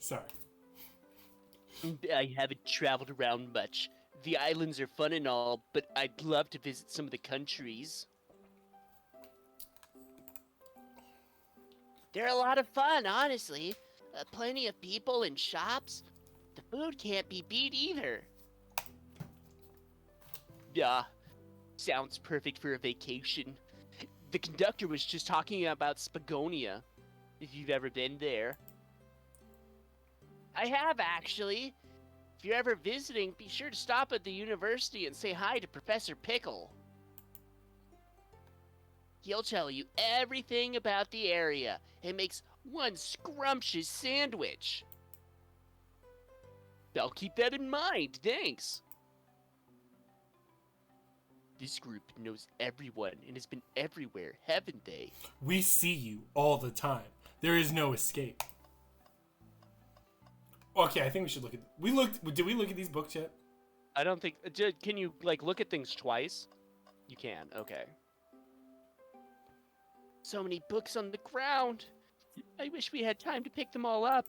Sorry. I haven't traveled around much. The islands are fun and all, but I'd love to visit some of the countries. They're a lot of fun, honestly. Plenty of people and shops. The food can't be beat either. Yeah, sounds perfect for a vacation. The conductor was just talking about Spagonia, if you've ever been there. I have, actually. If you're ever visiting, be sure to stop at the university and say hi to Professor Pickle. He'll tell you everything about the area and makes one scrumptious sandwich. I'll keep that in mind, thanks. This group knows everyone and has been everywhere, haven't they? We see you all the time. There is no escape. Okay, I think we should look at... Did we look at these books yet? I don't think... Can you, look at things twice? You can, okay. So many books on the ground. I wish we had time to pick them all up.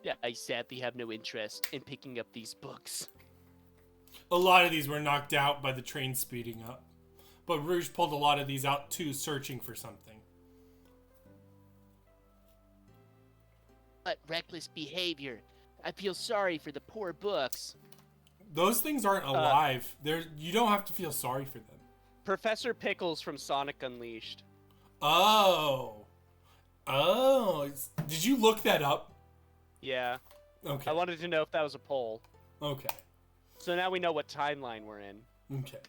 Yeah, I sadly have no interest in picking up these books. A lot of these were knocked out by the train speeding up. But Rouge pulled a lot of these out too, searching for something. What reckless behavior. I feel sorry for the poor books. Those things aren't alive. You don't have to feel sorry for them. Professor Pickles from Sonic Unleashed. Oh. Did you look that up? Yeah. Okay. I wanted to know if that was a poll. Okay. So now we know what timeline we're in. Okay.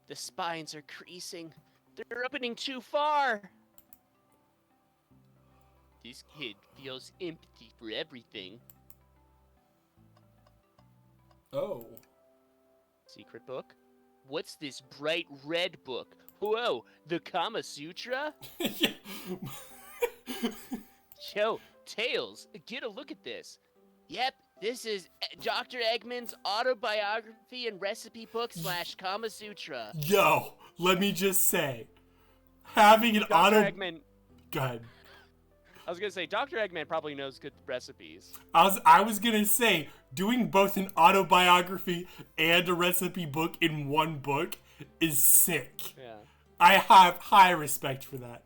The spines are creasing. They're opening too far. This kid feels empathy for everything. Oh. Secret book? What's this bright red book? Whoa, the Kama Sutra? Yeah. Yo, Tails, get a look at this. Yep, this is Dr. Eggman's autobiography and recipe book / Kama Sutra. Yo, let me just say, having an Dr. Eggman. Go ahead. I was gonna say, Dr. Eggman probably knows good recipes. I was gonna say, doing both an autobiography and a recipe book in one book is sick. Yeah. I have high respect for that.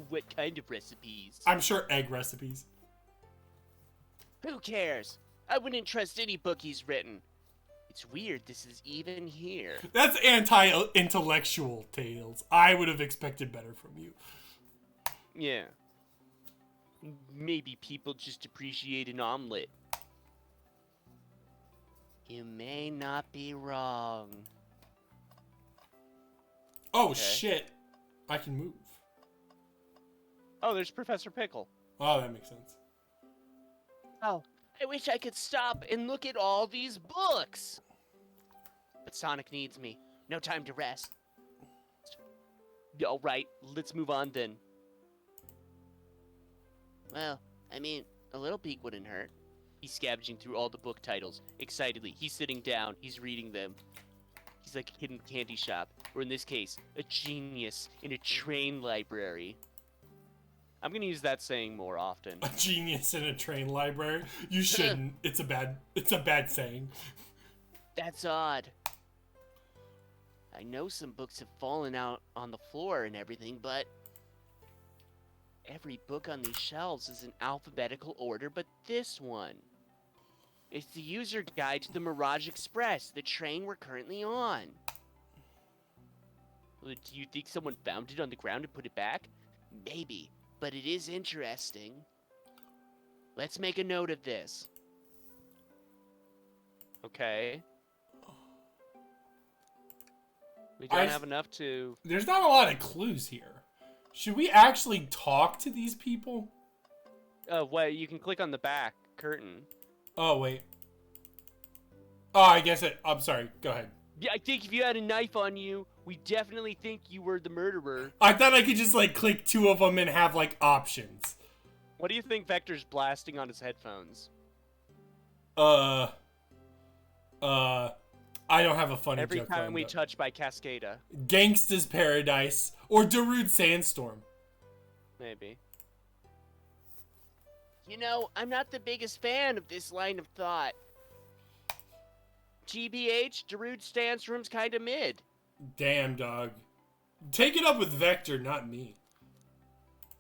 What kind of recipes? I'm sure egg recipes. Who cares? I wouldn't trust any book he's written. It's weird this is even here. That's anti-intellectual, Tails. I would have expected better from you. Yeah. Maybe people just appreciate an omelet. You may not be wrong. Oh, Okay. shit. I can move. Oh, there's Professor Pickle. Oh, that makes sense. Oh, I wish I could stop and look at all these books. But Sonic needs me. No time to rest. All right, let's move on then. Well, I mean, a little peek wouldn't hurt. He's scavenging through all the book titles, excitedly. He's sitting down, he's reading them. He's like a kid in a candy shop, or in this case, a genius in a train library. I'm gonna use that saying more often. A genius in a train library? You shouldn't. It's a bad saying. That's odd. I know some books have fallen out on the floor and everything, but every book on these shelves is in alphabetical order but this one. It's the user guide to the Mirage Express, the train we're currently on. Do you think someone found it on the ground and put it back? Maybe, but it is interesting. Let's make a note of this. Okay. We don't have enough to... There's not a lot of clues here. Should we actually talk to these people? Well, you can click on the back curtain. Oh, wait. Oh, I guess I'm sorry. Go ahead. Yeah, I think if you had a knife on you, we definitely think you were the murderer. I thought I could just, click two of them and have, options. What do you think Vector's blasting on his headphones? I don't have a funny Every joke. time we touch by Cascada. Gangsta's Paradise or Darude Sandstorm. Maybe. You know, I'm not the biggest fan of this line of thought. GBH, Darude Stansroom's kinda mid. Damn, dog. Take it up with Vector, not me.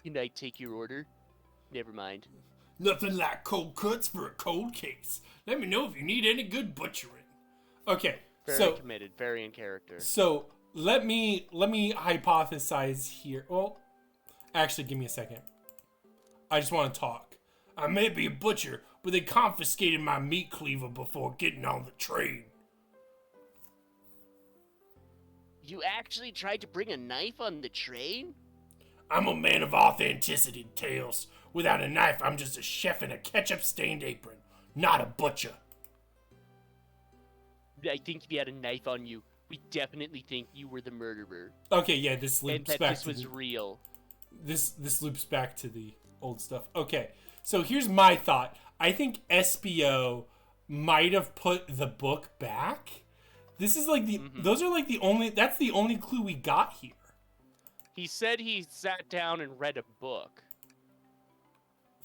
Can I take your order? Never mind. Nothing like cold cuts for a cold case. Let me know if you need any good butchering. Okay, Very committed, very in character. So let me hypothesize here. Well, actually, give me a second. I just want to talk. I may be a butcher, but they confiscated my meat cleaver before getting on the train. You actually tried to bring a knife on the train? I'm a man of authenticity, Tails. Without a knife, I'm just a chef in a ketchup-stained apron, not a butcher. I think if you had a knife on you, we definitely think you were the murderer. Okay, yeah, this loops and that back this was real. This loops back to the old stuff. Okay, so here's my thought. I think SBO might have put the book back. This is like the those are like the only that's the only clue we got here. He said he sat down and read a book.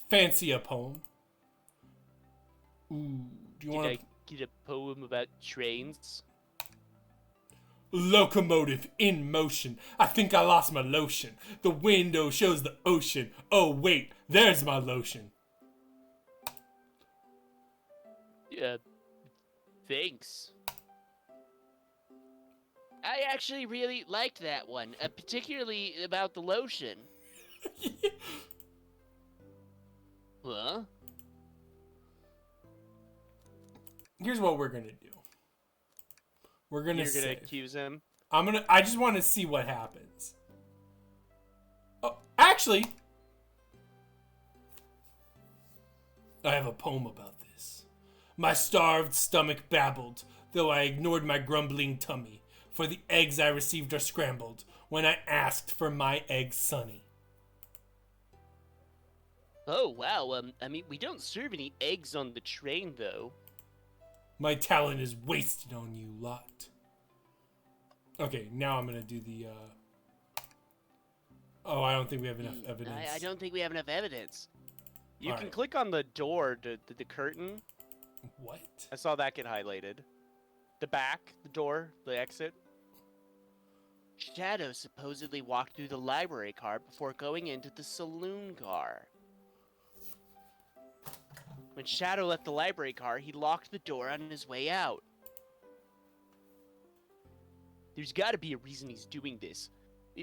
Fancy a poem. Ooh, do you want Did I get a poem about trains? Locomotive in motion. I think I lost my lotion. The window shows the ocean. Oh wait, there's my lotion. Yeah. Thanks. I actually really liked that one, particularly about the lotion. Huh? Here's what we're gonna do. We're gonna You're gonna save. accuse him? I just want to see what happens. Oh, actually, I have a poem about this. My starved stomach babbled, though I ignored my grumbling tummy, for the eggs I received are scrambled when I asked for my egg sunny. Oh, wow. I mean, we don't serve any eggs on the train, though. My talent is wasted on you lot. Okay, now I'm gonna do the, Oh, I don't think we have enough evidence. I don't think we have enough evidence. You All can right. click on the door, the curtain. What? I saw that get highlighted. The back, the door, the exit. Shadow supposedly walked through the library car before going into the saloon car. When Shadow left the library car, he locked the door on his way out. There's gotta be a reason he's doing this.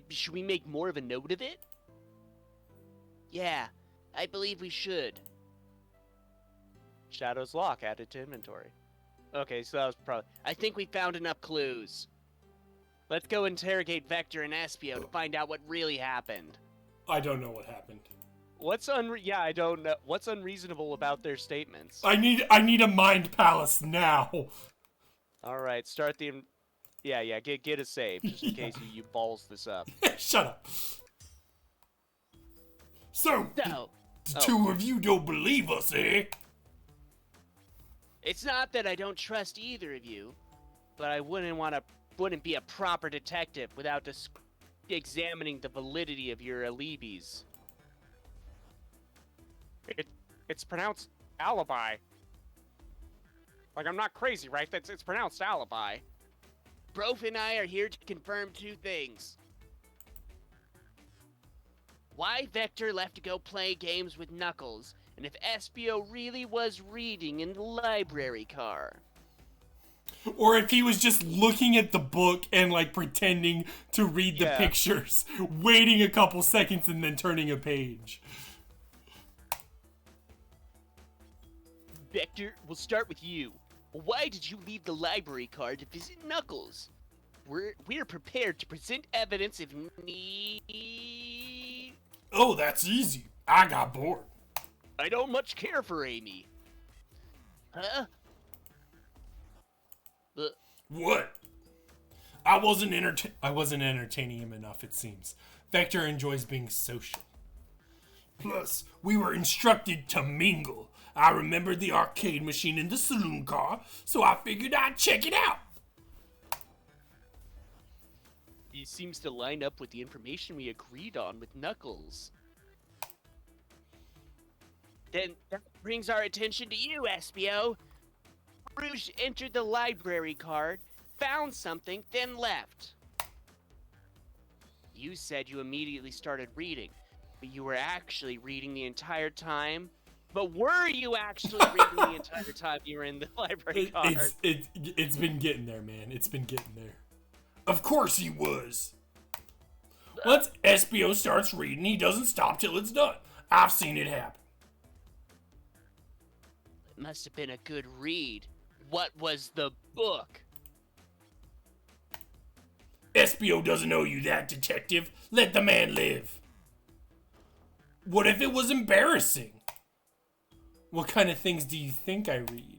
Should we make more of a note of it? Yeah, I believe we should. Shadow's lock added to inventory. Okay, so that was probably... I think we found enough clues. Let's go interrogate Vector and Espio to find out what really happened. I don't know what happened. I don't know. What's unreasonable about their statements? I need a mind palace now. All right, start the... Yeah, get a save, just in case you balls this up. Shut up. So, No. the two of you don't believe us, eh? It's not that I don't trust either of you, but I wouldn't be a proper detective without examining the validity of your alibis. It's pronounced alibi. Like, I'm not crazy, right? It's pronounced alibi. Brof and I are here to confirm two things. Why Vector left to go play games with Knuckles, and if Espio really was reading in the library car. Or if he was just looking at the book and like pretending to read the pictures, waiting a couple seconds and then turning a page. Vector, we'll start with you. Why did you leave the library car to visit Knuckles? We're prepared to present evidence if need. Oh, that's easy. I got bored. I don't much care for Amy. Huh? What? I wasn't entertaining him enough, it seems. Vector enjoys being social. Plus, we were instructed to mingle. I remembered the arcade machine in the saloon car, so I figured I'd check it out. It seems to line up with the information we agreed on with Knuckles. Then that brings our attention to you, Espio. Rouge entered the library card, found something, then left. You said you immediately started reading, but you were actually reading the entire time. But were you actually reading the entire time you were in the library card? It's been getting there, man. It's been getting there. Of course he was. Once Espio starts reading, he doesn't stop till it's done. I've seen it happen. It must have been a good read. What was the book? Espio doesn't owe you that, detective. Let the man live. What if it was embarrassing? What kind of things do you think I read?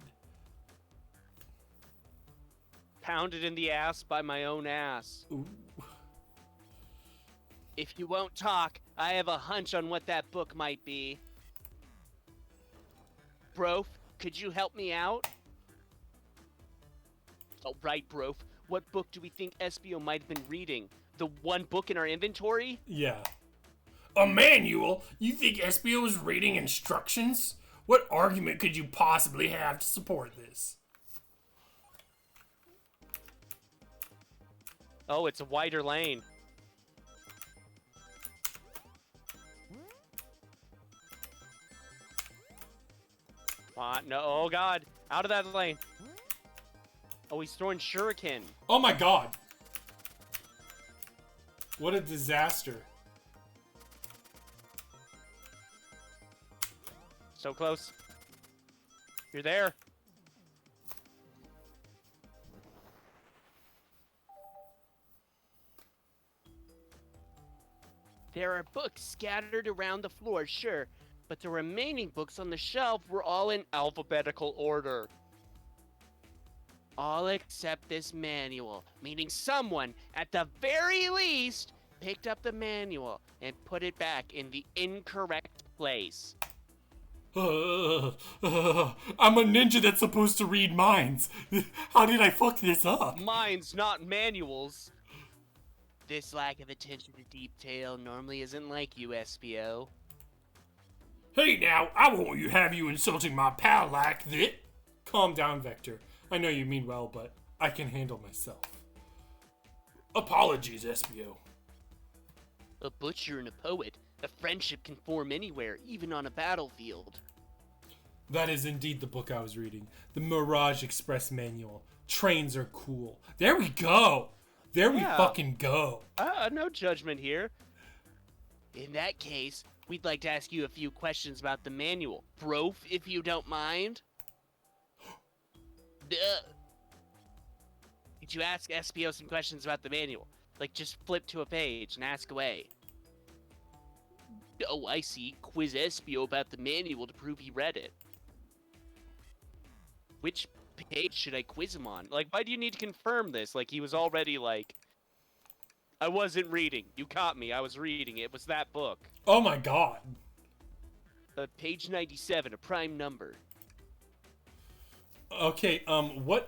Pounded in the ass by my own ass. Ooh. If you won't talk, I have a hunch on what that book might be. Brof, could you help me out? Oh, right, Brof. What book do we think Espio might have been reading? The one book in our inventory? Yeah. A manual? You think Espio was reading instructions? What argument could you possibly have to support this? Oh, it's a wider lane. No, oh god. Out of that lane. Oh, he's throwing shuriken. Oh my god. What a disaster. So close. You're there. There are books scattered around the floor, sure, but the remaining books on the shelf were all in alphabetical order. All except this manual, meaning someone, at the very least, picked up the manual and put it back in the incorrect place. I'm a ninja that's supposed to read minds. How did I fuck this up? Minds, not manuals. This lack of attention to detail normally isn't like you, Espio. Hey now, I won't have you insulting my pal like that. Calm down, Vector. I know you mean well, but I can handle myself. Apologies, Espio. A butcher and a poet. A friendship can form anywhere, even on a battlefield. That is indeed the book I was reading. The Mirage Express Manual. Trains are cool. There we go. There we fucking go. No judgment here. In that case, we'd like to ask you a few questions about the manual. Brof, if you don't mind. Did you ask Espio some questions about the manual? Like, just flip to a page and ask away. Oh, I see. Quiz Espio about the manual to prove he read it. Which page should I quiz him on? Like, why do you need to confirm this? Like, he was already like, I wasn't reading. You caught me. I was reading. It was that book. Oh my god. Page 97, a prime number. Okay, what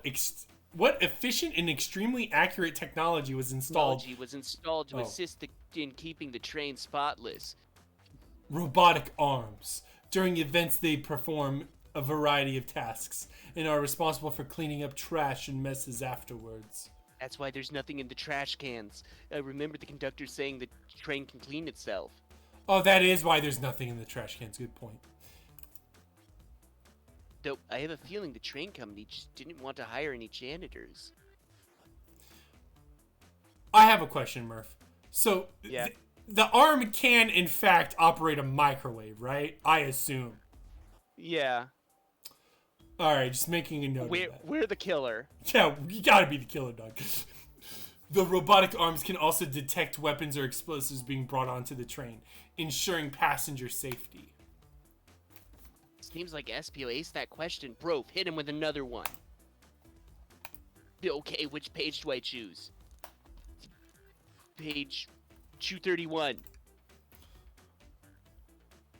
efficient and extremely accurate technology was installed? Technology was installed to assist in keeping the train spotless. Robotic arms. During events, they perform a variety of tasks and are responsible for cleaning up trash and messes afterwards. That's why there's nothing in the trash cans. Remember the conductor saying the train can clean itself. Oh, that is why there's nothing in the trash cans. Good point. Though I have a feeling the train company just didn't want to hire any janitors. I have a question, Murph. So, Yeah. The arm can, in fact, operate a microwave, right? I assume. Yeah. Alright, just making a note of that. We're the killer. Yeah, you gotta be the killer dog. The robotic arms can also detect weapons or explosives being brought onto the train, ensuring passenger safety. Seems like Espio aced that question. Bro, hit him with another one. Okay, which page do I choose? Page 231.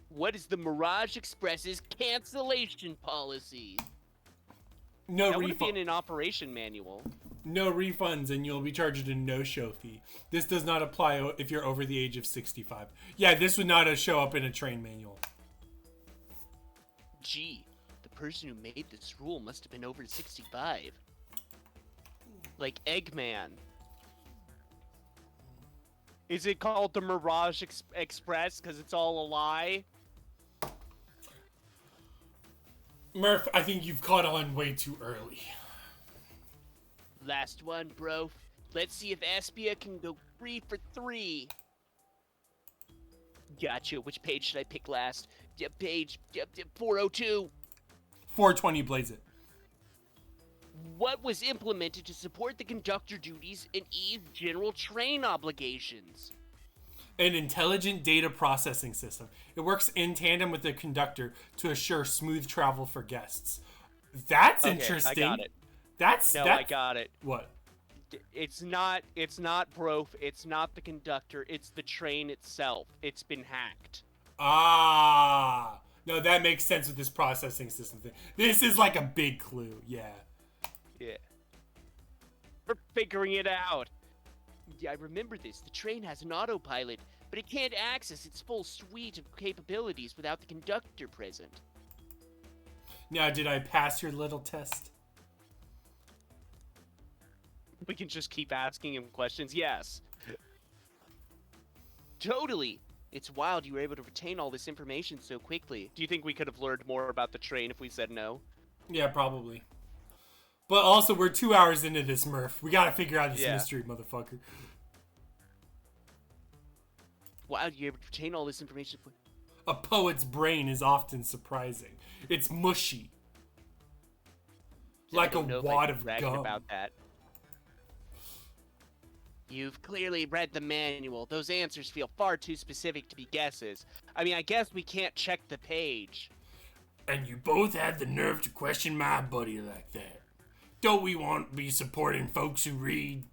What is the Mirage Express's cancellation policy? No That would have been refund. an operation manual. No refunds, and you'll be charged a no-show fee. This does not apply if you're over the age of 65. Yeah, this would not show up in a train manual. Gee, the person who made this rule must have been over 65. Like Eggman. Is it called the Mirage Express because it's all a lie? Murph, I think you've caught on way too early. Last one, bro. Let's see if Aspia can go 3 for 3. Gotcha. Which page should I pick last? Page 402. 420 blaze it. What was implemented to support the conductor duties and ease general train obligations? An intelligent data processing system. It works in tandem with the conductor to assure smooth travel for guests. That's Okay, interesting. I got it. That's I got it. What? It's not Brof, it's not the conductor, it's the train itself. It's been hacked. Ah. No, that makes sense with this processing system thing. This is like a big clue. Yeah. Yeah. We're figuring it out. Yeah, I remember this. The train has an autopilot, but it can't access its full suite of capabilities without the conductor present. Now, did I pass your little test? We can just keep asking him questions. Yes. Totally. It's wild you were able to retain all this information so quickly. Do you think we could have learned more about the train if we said no? Yeah, probably. But also, we're 2 hours into this, Murph. We gotta figure out this Yeah. mystery, motherfucker. Wow, you're able to retain all this information. A poet's brain is often surprising. It's mushy. I Like a don't know if wad I'm of bragging gum. about that. You've clearly read the manual. Those answers feel far too specific to be guesses. I mean, I guess we can't check the page. And you both had the nerve to question my buddy like that. Don't we want to be supporting folks who read?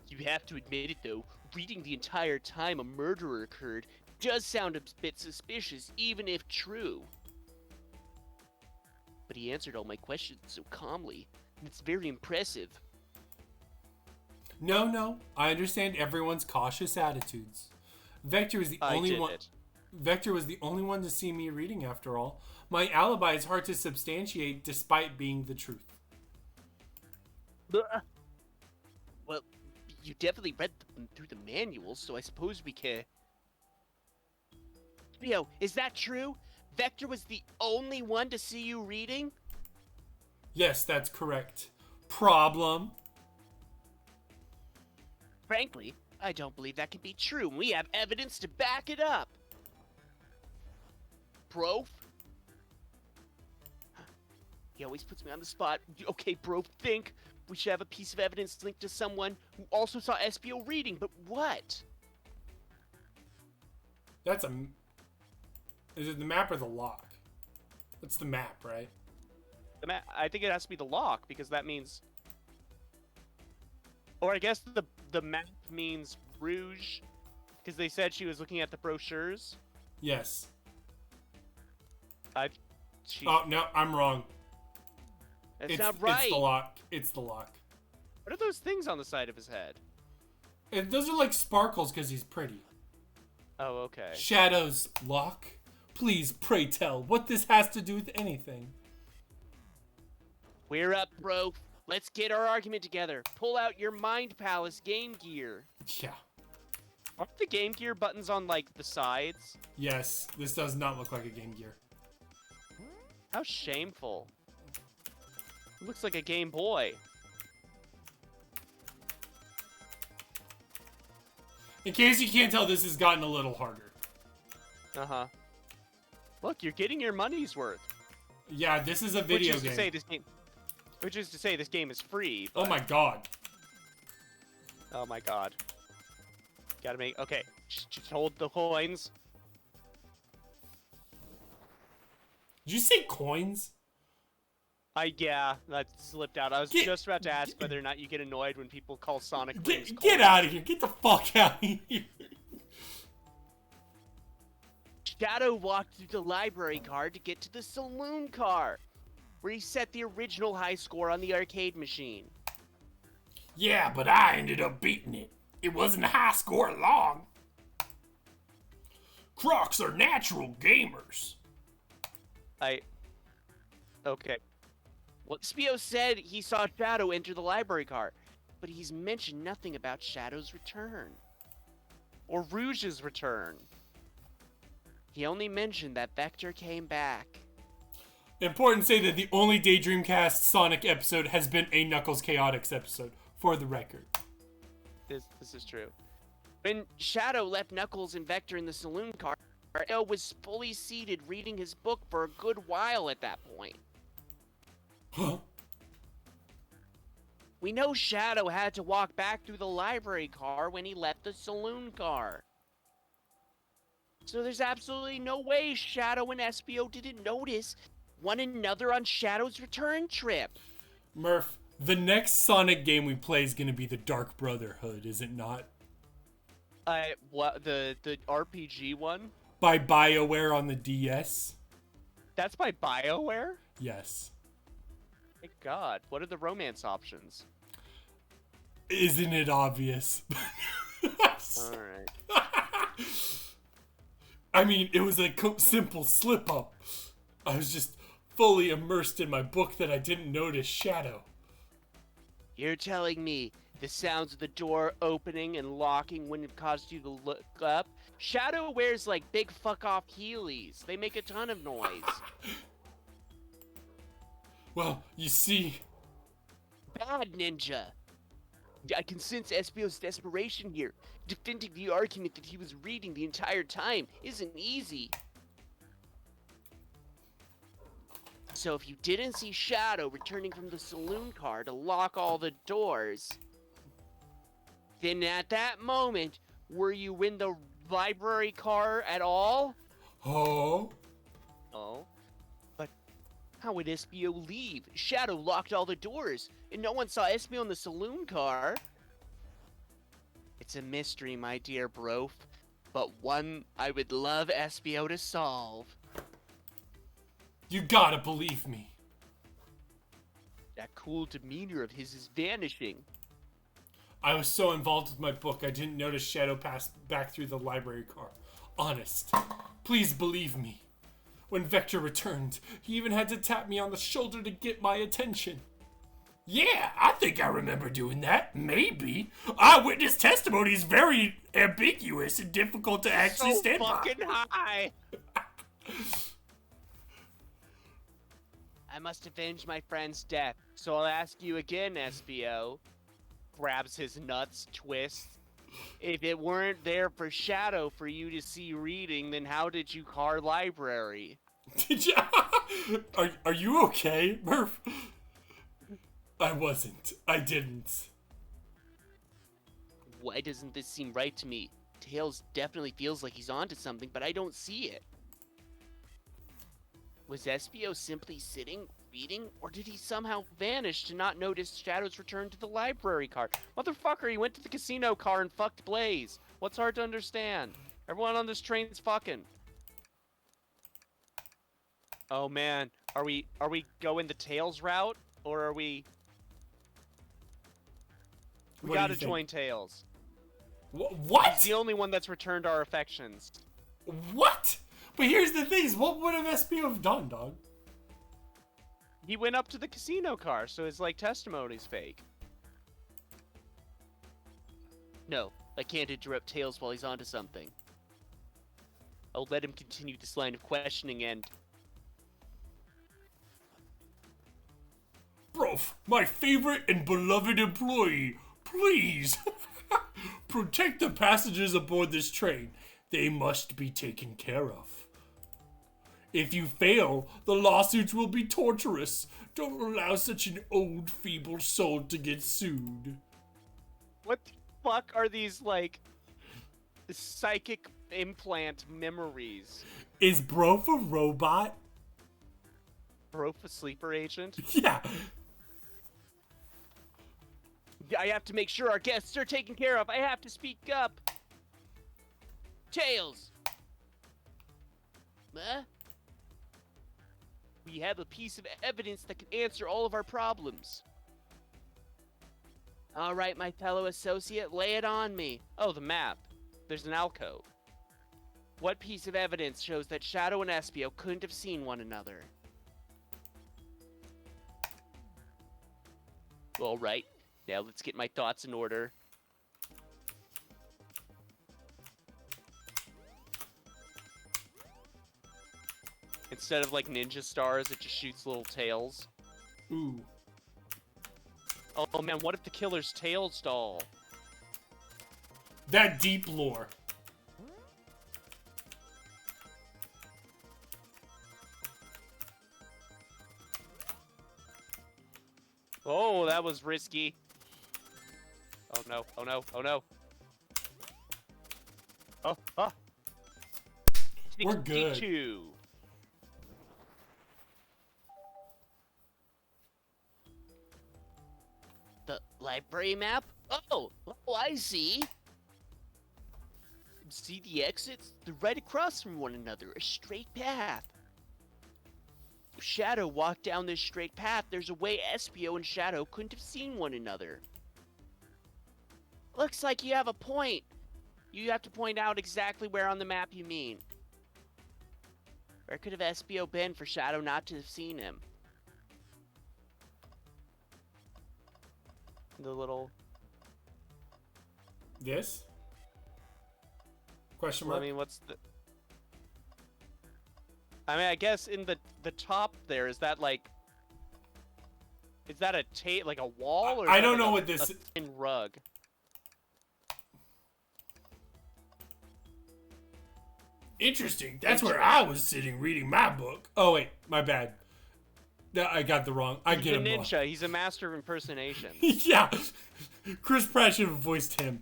You have to admit it, though. Reading the entire time a murder occurred does sound a bit suspicious, even if true. But he answered all my questions so calmly, and it's very impressive. No. I understand everyone's cautious attitudes. Vector was the I only did one. it. Vector was the only one to see me reading, after all. My alibi is hard to substantiate despite being the truth. Well, you definitely read through the manual, so I suppose we can... Yo, is that true? Vector was the only one to see you reading? Yes, that's correct. Problem? Frankly, I don't believe that can be true, and we have evidence to back it up. Bro? He always puts me on the spot. Okay, bro, think. We should have a piece of evidence linked to someone who also saw SBO reading, but what? That's a... Is it the map or the lock? That's the map, right? I think it has to be the lock, because that means... Or I guess the map means Rouge, because they said she was looking at the brochures. Yes. She, Oh, no, I'm wrong. That's not right. It's the lock. It's the lock. What are those things on the side of his head? And those are like sparkles because he's pretty. Oh, okay. Shadows, lock. Please, pray tell what this has to do with anything. We're up, bro. Let's get our argument together. Pull out your Mind Palace Game Gear. Yeah. Aren't the Game Gear buttons on, like, the sides? Yes, this does not look like a Game Gear. How shameful. It looks like a Game Boy. In case you can't tell, this has gotten a little harder. Uh-huh. Look, you're getting your money's worth. Yeah, this is a video Which is game. to say this game is free. Oh but- my god. Oh my god. Gotta make... Okay, just hold the coins. Did you say coins? Yeah, that slipped out. I was just about to ask whether or not you get annoyed when people call Sonic rings Get coins. out of here. Get the fuck out of here. Shadow walked through the library card to get to the saloon car, where he set the original high score on the arcade machine. Yeah, but I ended up beating it. It wasn't a high score long. Crocs are natural gamers. Okay. Well, Espio said he saw Shadow enter the library car, but he's mentioned nothing about Shadow's return. Or Rouge's return. He only mentioned that Vector came back. Important to say that the only Daydreamcast Sonic episode has been a Knuckles Chaotix episode, for the record. This is true. When Shadow left Knuckles and Vector in the saloon car, Shadow was fully seated reading his book for a good while at that point. Huh? We know Shadow had to walk back through the library car when he left the saloon car. So there's absolutely no way Shadow and Espio didn't notice one another on Shadow's return trip. Murph, the next Sonic game we play is going to be the Dark Brotherhood, is it not? What, the RPG one? By BioWare on the DS? That's by BioWare? Yes. Thank God. What are the romance options? Isn't it obvious? Alright. I mean, it was a simple slip-up. I was just fully immersed in my book that I didn't notice Shadow. You're telling me the sounds of the door opening and locking wouldn't have caused you to look up? Shadow wears like big fuck-off Heelys. They make a ton of noise. Well, you see... Bad, Ninja. I can sense Espio's desperation here. Defending the argument that he was reading the entire time isn't easy. So if you didn't see Shadow returning from the saloon car to lock all the doors, then at that moment, were you in the library car at all? Oh? Oh. But how would Espio leave? Shadow locked all the doors, and no one saw Espio in the saloon car. It's a mystery, my dear brof, but one I would love Espio to solve. You gotta believe me. That cool demeanor of his is vanishing. I was so involved with my book, I didn't notice Shadow pass back through the library car. Honest. Please believe me. When Vector returned, he even had to tap me on the shoulder to get my attention. Yeah, I think I remember doing that. Maybe. Eyewitness testimony is very ambiguous and difficult to actually stand by. So fucking high! I must avenge my friend's death, so I'll ask you again, Espio. Grabs his nuts, twists. If it weren't there for Shadow for you to see reading, then how did you car library? Did you? Are you okay, Murph? I wasn't. I didn't. Why doesn't this seem right to me? Tails definitely feels like he's onto something, but I don't see it. Was Espio simply sitting, reading, or did he somehow vanish to not notice Shadow's return to the library car? Motherfucker, he went to the casino car and fucked Blaze. What's hard to understand? Everyone on this train's fucking. Oh man, are we going the Tails route, or are we... We gotta join Tails. What? He's the only one that's returned our affections. What? But here's the thing, what would have Espio have done, dog? He went up to the casino car, so his, like, testimony's fake. No, I can't interrupt Tails while he's onto something. I'll let him continue this line of questioning and... Brof, my favorite and beloved employee, please, protect the passengers aboard this train. They must be taken care of. If you fail, the lawsuits will be torturous. Don't allow such an old, feeble soul to get sued. What the fuck are these, like, psychic implant memories? Is Brof a robot? Brof a sleeper agent? Yeah. I have to make sure our guests are taken care of. I have to speak up. Tails! Huh? We have a piece of evidence that can answer all of our problems. All right, my fellow associate, lay it on me. Oh, the map. There's an alcove. What piece of evidence shows that Shadow and Espio couldn't have seen one another? All right, now let's get my thoughts in order. Instead of like ninja stars, it just shoots little tails. Ooh. Oh man, what if the killer's tail stall? That deep lore. Oh, that was risky. Oh no, oh no, oh no. Oh. We're good. 62. The library map? Oh, I see. See the exits? They're right across from one another, a straight path. If Shadow walked down this straight path, there's a way Espio and Shadow couldn't have seen one another. Looks like you have a point. You have to point out exactly where on the map you mean. Where could have Espio been for Shadow not to have seen him? The little... This? Question mark? I mean, what's the... I mean, I guess in the top there, is that like... Is that a like a wall? Or I is that don't like know a, what this... a thin rug? Interesting. That's where I was sitting reading my book. Oh, wait. My bad. I got the wrong... I He's get a him wrong. ninja. He's a master of impersonation. Yeah. Chris Pratt should have voiced him.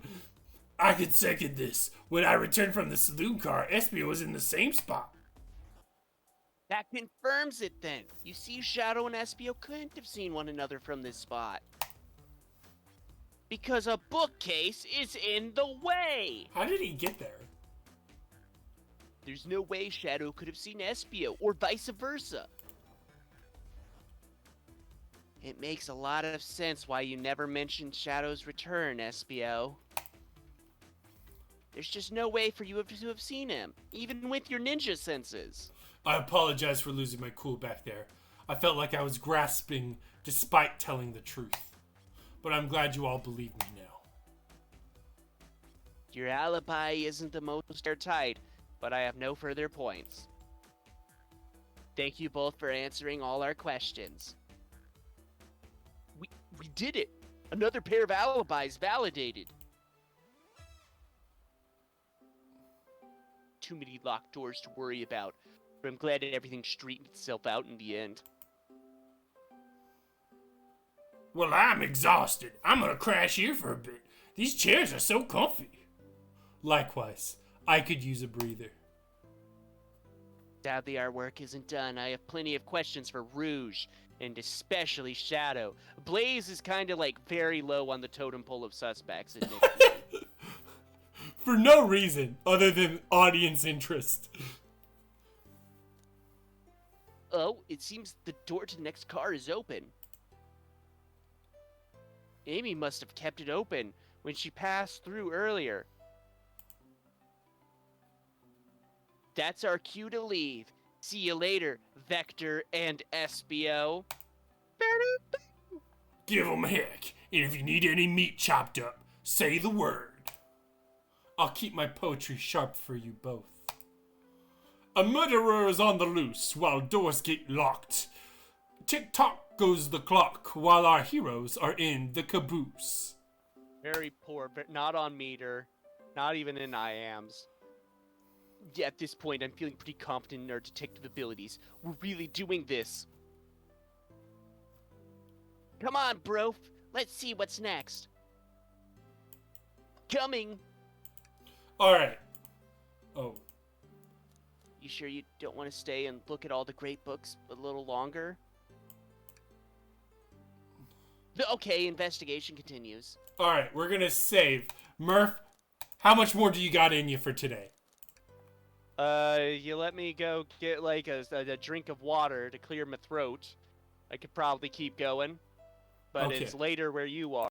I could second this. When I returned from the saloon car, Espio was in the same spot. That confirms it then. You see, Shadow and Espio couldn't have seen one another from this spot. Because a bookcase is in the way. How did he get there? There's no way Shadow could have seen Espio, or vice versa. It makes a lot of sense why you never mentioned Shadow's return, Espio. There's just no way for you to have seen him, even with your ninja senses. I apologize for losing my cool back there. I felt like I was grasping despite telling the truth. But I'm glad you all believe me now. Your alibi isn't the most airtight, but I have no further points. Thank you both for answering all our questions. We did it! Another pair of alibis validated. Too many locked doors to worry about, but I'm glad that everything straightened itself out in the end. Well, I'm exhausted. I'm gonna crash here for a bit. These chairs are so comfy. Likewise, I could use a breather. Sadly, our work isn't done. I have plenty of questions for Rouge, and especially Shadow. Blaze is kind of like very low on the totem pole of suspects, admittedly. For no reason other than audience interest. Oh, it seems the door to the next car is open. Amy must have kept it open when she passed through earlier. That's our cue to leave. See you later, Vector and Espio. Give 'em heck, and if you need any meat chopped up, say the word. I'll keep my poetry sharp for you both. A murderer is on the loose while doors get locked. Tick-tock goes the clock while our heroes are in the caboose. Very poor, but not on meter. Not even in IAMs. Yeah, at this point, I'm feeling pretty confident in our detective abilities. We're really doing this. Come on, bro. Let's see what's next. Coming. Alright. Oh. You sure you don't want to stay and look at all the great books a little longer? Okay, investigation continues. Alright, we're gonna save. Murph, how much more do you got in you for today? You let me go get like a drink of water to clear my throat. I could probably keep going, but Okay. it's later where you are.